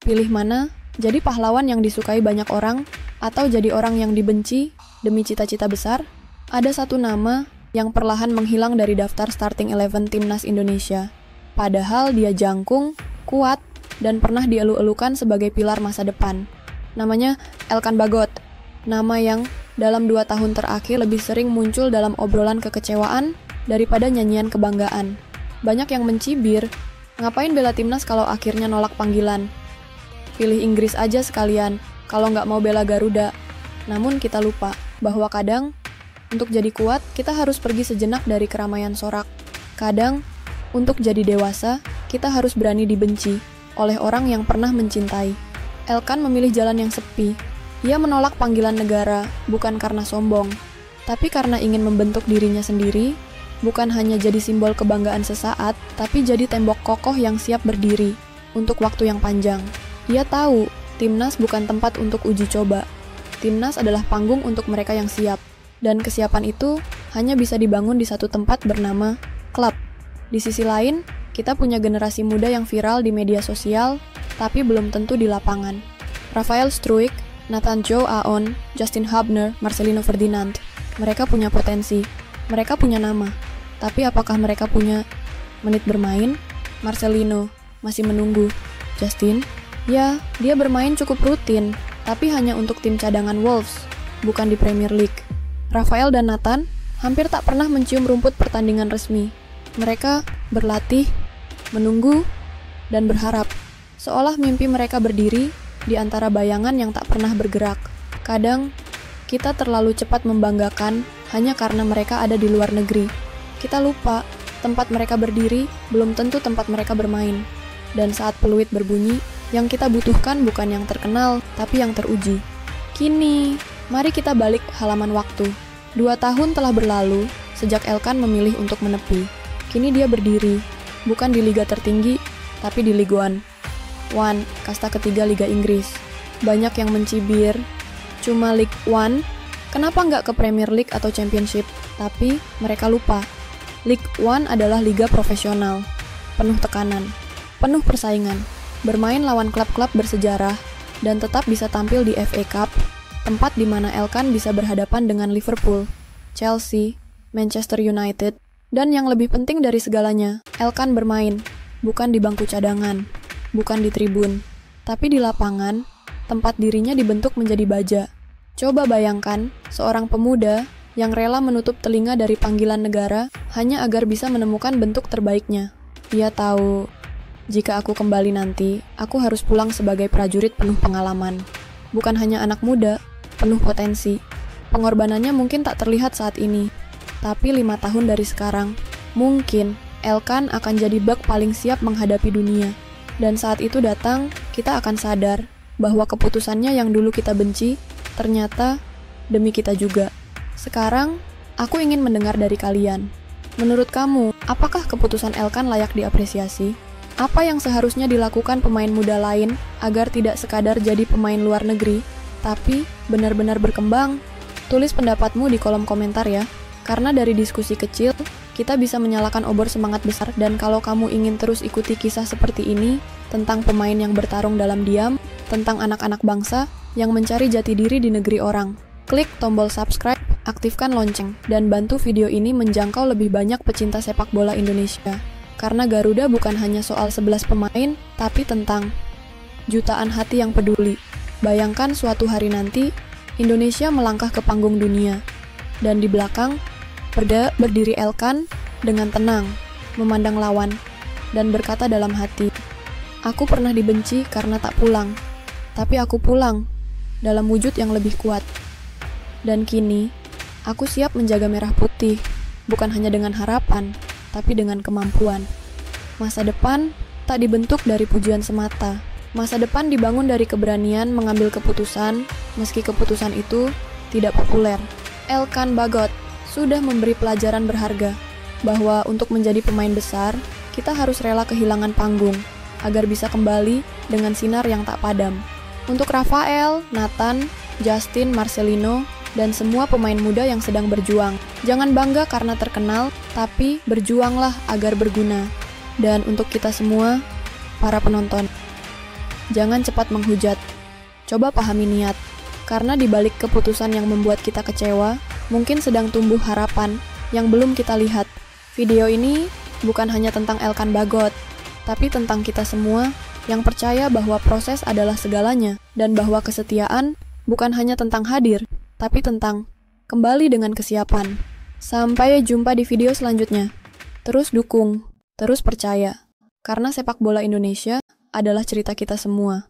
Pilih mana? Jadi pahlawan yang disukai banyak orang atau jadi orang yang dibenci demi cita-cita besar? Ada satu nama yang perlahan menghilang dari daftar starting 11 timnas Indonesia. Padahal dia jangkung, kuat, dan pernah dielu-elukan sebagai pilar masa depan. Namanya Elkan Bagot. Nama yang dalam 2 tahun terakhir lebih sering muncul dalam obrolan kekecewaan daripada nyanyian kebanggaan. Banyak yang mencibir, ngapain bela timnas kalau akhirnya nolak panggilan? Pilih Inggris aja sekalian, kalau nggak mau bela Garuda. Namun kita lupa bahwa kadang, untuk jadi kuat, kita harus pergi sejenak dari keramaian sorak. Kadang, untuk jadi dewasa, kita harus berani dibenci oleh orang yang pernah mencintai. Elkan memilih jalan yang sepi. Ia menolak panggilan negara, bukan karena sombong, tapi karena ingin membentuk dirinya sendiri, bukan hanya jadi simbol kebanggaan sesaat, tapi jadi tembok kokoh yang siap berdiri untuk waktu yang panjang. Ia tahu, timnas bukan tempat untuk uji coba. Timnas adalah panggung untuk mereka yang siap. Dan kesiapan itu hanya bisa dibangun di satu tempat bernama klub. Di sisi lain, kita punya generasi muda yang viral di media sosial, tapi belum tentu di lapangan. Rafael Struijk, Nathan Joe Aon, Justin Hubner, Marcelino Ferdinand. Mereka punya potensi. Mereka punya nama. Tapi apakah mereka punya menit bermain? Marcelino masih menunggu. Justin? Ya, dia bermain cukup rutin, tapi hanya untuk tim cadangan Wolves, bukan di Premier League. Rafael dan Nathan hampir tak pernah mencium rumput pertandingan resmi. Mereka berlatih, menunggu, dan berharap. Seolah mimpi mereka berdiri di antara bayangan yang tak pernah bergerak. Kadang, kita terlalu cepat membanggakan hanya karena mereka ada di luar negeri. Kita lupa, tempat mereka berdiri belum tentu tempat mereka bermain. Dan saat peluit berbunyi, yang kita butuhkan bukan yang terkenal, tapi yang teruji. Kini, mari kita balik halaman waktu. 2 tahun telah berlalu, sejak Elkan memilih untuk menepi. Kini dia berdiri, bukan di liga tertinggi, tapi di Ligue 1. One, kasta ketiga Liga Inggris. Banyak yang mencibir, cuma Ligue 1, kenapa nggak ke Premier League atau Championship? Tapi, mereka lupa. Ligue 1 adalah liga profesional, penuh tekanan, penuh persaingan. Bermain lawan klub-klub bersejarah, dan tetap bisa tampil di FA Cup, tempat di mana Elkan bisa berhadapan dengan Liverpool, Chelsea, Manchester United, dan yang lebih penting dari segalanya, Elkan bermain, bukan di bangku cadangan, bukan di tribun, tapi di lapangan, tempat dirinya dibentuk menjadi baja. Coba bayangkan, seorang pemuda yang rela menutup telinga dari panggilan negara hanya agar bisa menemukan bentuk terbaiknya. Dia tahu, jika aku kembali nanti, aku harus pulang sebagai prajurit penuh pengalaman. Bukan hanya anak muda, penuh potensi. Pengorbanannya mungkin tak terlihat saat ini. Tapi 5 tahun dari sekarang, mungkin Elkan akan jadi bek paling siap menghadapi dunia. Dan saat itu datang, kita akan sadar bahwa keputusannya yang dulu kita benci, ternyata demi kita juga. Sekarang, aku ingin mendengar dari kalian. Menurut kamu, apakah keputusan Elkan layak diapresiasi? Apa yang seharusnya dilakukan pemain muda lain agar tidak sekadar jadi pemain luar negeri, tapi benar-benar berkembang? Tulis pendapatmu di kolom komentar ya, karena dari diskusi kecil, kita bisa menyalakan obor semangat besar. Dan kalau kamu ingin terus ikuti kisah seperti ini, tentang pemain yang bertarung dalam diam, tentang anak-anak bangsa yang mencari jati diri di negeri orang, klik tombol subscribe, aktifkan lonceng, dan bantu video ini menjangkau lebih banyak pecinta sepak bola Indonesia. Karena Garuda bukan hanya soal 11 pemain, tapi tentang jutaan hati yang peduli. Bayangkan suatu hari nanti, Indonesia melangkah ke panggung dunia. Dan di belakang, berdiri Elkan dengan tenang, memandang lawan, dan berkata dalam hati, "Aku pernah dibenci karena tak pulang, tapi aku pulang dalam wujud yang lebih kuat. Dan kini, aku siap menjaga merah putih, bukan hanya dengan harapan, tapi dengan kemampuan. Masa depan tak dibentuk dari pujian semata. Masa depan dibangun dari keberanian mengambil keputusan, meski keputusan itu tidak populer." Elkan Bagot sudah memberi pelajaran berharga, bahwa untuk menjadi pemain besar, kita harus rela kehilangan panggung, agar bisa kembali dengan sinar yang tak padam. Untuk Rafael, Nathan, Justin, Marcelino, dan semua pemain muda yang sedang berjuang, jangan bangga karena terkenal, tapi berjuanglah agar berguna. Dan untuk kita semua, para penonton, Jangan cepat menghujat. Coba pahami niat. Karena di balik keputusan yang membuat kita kecewa, mungkin sedang tumbuh harapan yang belum kita lihat. Video ini bukan hanya tentang Elkan Bagot, tapi tentang kita semua yang percaya bahwa proses adalah segalanya, dan bahwa kesetiaan bukan hanya tentang hadir, tapi tentang kembali dengan kesiapan. Sampai jumpa di video selanjutnya. Terus dukung, terus percaya, karena sepak bola Indonesia adalah cerita kita semua.